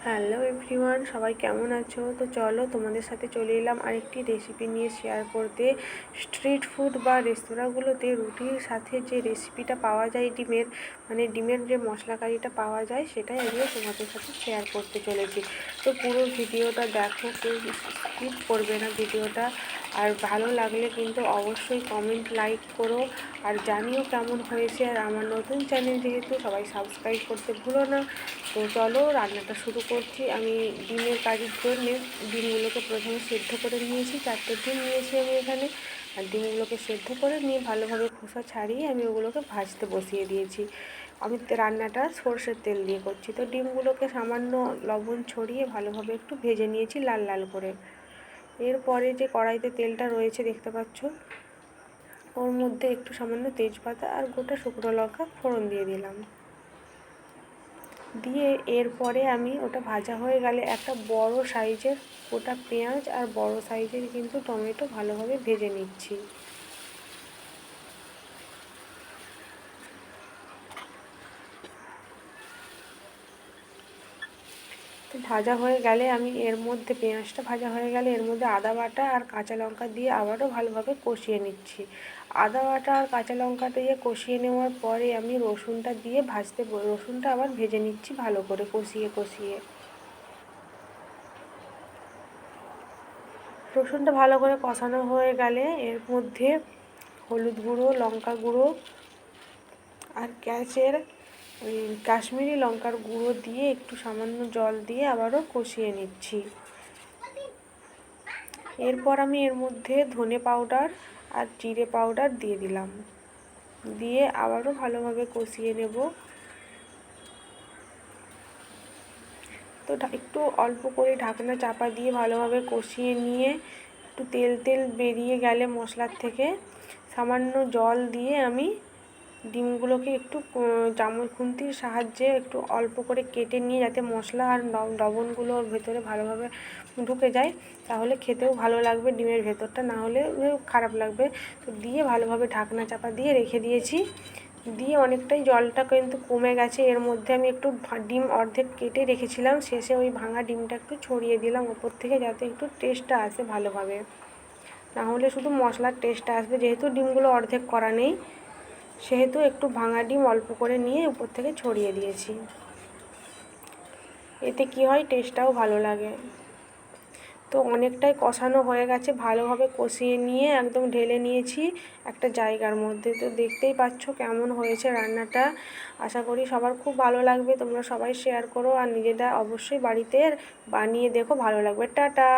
Hello everyone, সবাই কেমন আছো? তো চলো তোমাদের সাথে চলে এলাম আরেকটি রেসিপি নিয়ে শেয়ার করতে। স্ট্রিট ফুড বা রেস্তোরাঁগুলোতে রুটির সাথে যে রেসিপিটা পাওয়া যায় ডিমের, মানে ডিমের যে মশলা কারিটা পাওয়া যায়, সেটাই আজকে তোমাদের সাথে শেয়ার করতে চলেছি। তো পুরো ভিডিওটা দেখো, কেউ স্কিপ করবে না ভিডিওটা। আর ভালো লাগলে কিন্তু অবশ্যই কমেন্ট লাইক করো, আর জানিও কেমন হয়েছে। আর আমার নতুন চ্যানেল যেহেতু, সবাই সাবস্ক্রাইব করতে ভুলো না। তো চলো রান্নাটা শুরু করছি। আমি ডিমের কারির জন্যে ডিমগুলোকে প্রথমে সেদ্ধ করে নিয়েছি, 4টে ডিম নিয়েছি আমি এখানে। আর ডিমগুলোকে সেদ্ধ করে নিয়ে ভালোভাবে খোসা ছাড়িয়ে আমি ওগুলোকে ভাজতে বসিয়ে দিয়েছি। আমি রান্নাটা সর্ষের তেল দিয়ে করছি। তো ডিমগুলোকে সামান্য লবণ ছড়িয়ে ভালোভাবে একটু ভেজে নিয়েছি লাল লাল করে। এরপরে যে কড়াইতে তেলটা রয়েছে দেখতে পাচ্ছ, ওর মধ্যে একটু সামান্য তেজপাতা আর গোটা শুকনো লঙ্কা ফোড়ন দিয়ে দিলাম। দিয়ে এরপরে আমি ওটা ভাজা হয়ে গেলে একটা বড় সাইজের গোটা পেঁয়াজ আর বড় সাইজের কিন্তু টমেটো ভালোভাবে ভেজে নিচ্ছি। তো ভাজা হয়ে গেলে আমি এর মধ্যে, পেঁয়াজটা ভাজা হয়ে গেলে এর মধ্যে আদা বাটা আর কাঁচা লঙ্কা দিয়ে আবারও ভালোভাবে কষিয়ে নিচ্ছি। আদা বাটা আর কাঁচা লঙ্কা দিয়ে কষিয়ে নেওয়ার পরে আমি রসুনটা দিয়ে রসুনটা আবার ভেজে নিচ্ছি ভালো করে কষিয়ে কষিয়ে। রসুনটা ভালো করে কষানো হয়ে গেলে এর মধ্যে হলুদ গুঁড়ো, লঙ্কা গুঁড়ো আর কাশ্মীরি লঙ্কার গুঁড়ো দিয়ে একটু সামান্য জল দিয়ে আবারও কষিয়ে নিচ্ছি। এরপর আমি এর মধ্যে ধনে পাউডার আর জিরে পাউডার দিয়ে দিলাম, দিয়ে আবারও ভালোভাবে কষিয়ে নেব। তো একটু অল্প করে ঢাকনা চাপা দিয়ে ভালোভাবে কষিয়ে নিয়ে একটু তেল তেল বেরিয়ে গেলে মশলার থেকে সামান্য জল দিয়ে আমি ডিমগুলোকে একটু খুন্তির সাহায্যে একটু অল্প করে কেটে নিয়ে, যাতে মশলা আর লবণগুলো ওর ভেতরে ভালোভাবে ঢুকে যায়, তাহলে খেতেও ভালো লাগবে ডিমের ভেতরটা, না হলে খারাপ লাগবে। তো দিয়ে ভালোভাবে ঢাকনা চাপা দিয়ে রেখে দিয়েছি। দিয়ে অনেকটাই জলটা কিন্তু কমে গেছে। এর মধ্যে আমি একটু ডিম অর্ধেক কেটে রেখেছিলাম, শেষে ওই ভাঙা ডিমটা একটু ছড়িয়ে দিলাম ওপর থেকে, যাতে একটু টেস্টটা আসে ভালোভাবে, না হলে শুধু মশলার টেস্টটা আসবে। যেহেতু ডিমগুলো অর্ধেক করা নেই, সেহেতু একটু ভাঙা ডিম অল্প করে নিয়ে উপর থেকে ছড়িয়ে দিয়েছি। এতে কি হয়, টেস্টটাও ভালো লাগে। তো অনেকটাই কষানো হয়ে গেছে, ভালোভাবে কষিয়ে নিয়ে একদম ঢেলে নিয়েছি একটা জায়গার মধ্যে। তো দেখতেই পাচ্ছ কেমন হয়েছে রান্নাটা। আশা করি সবার খুব ভালো লাগবে। তোমরা সবাই শেয়ার করো আর নিজেরা অবশ্যই বাড়িতে বানিয়ে দেখো, ভালো লাগবে। টাটা।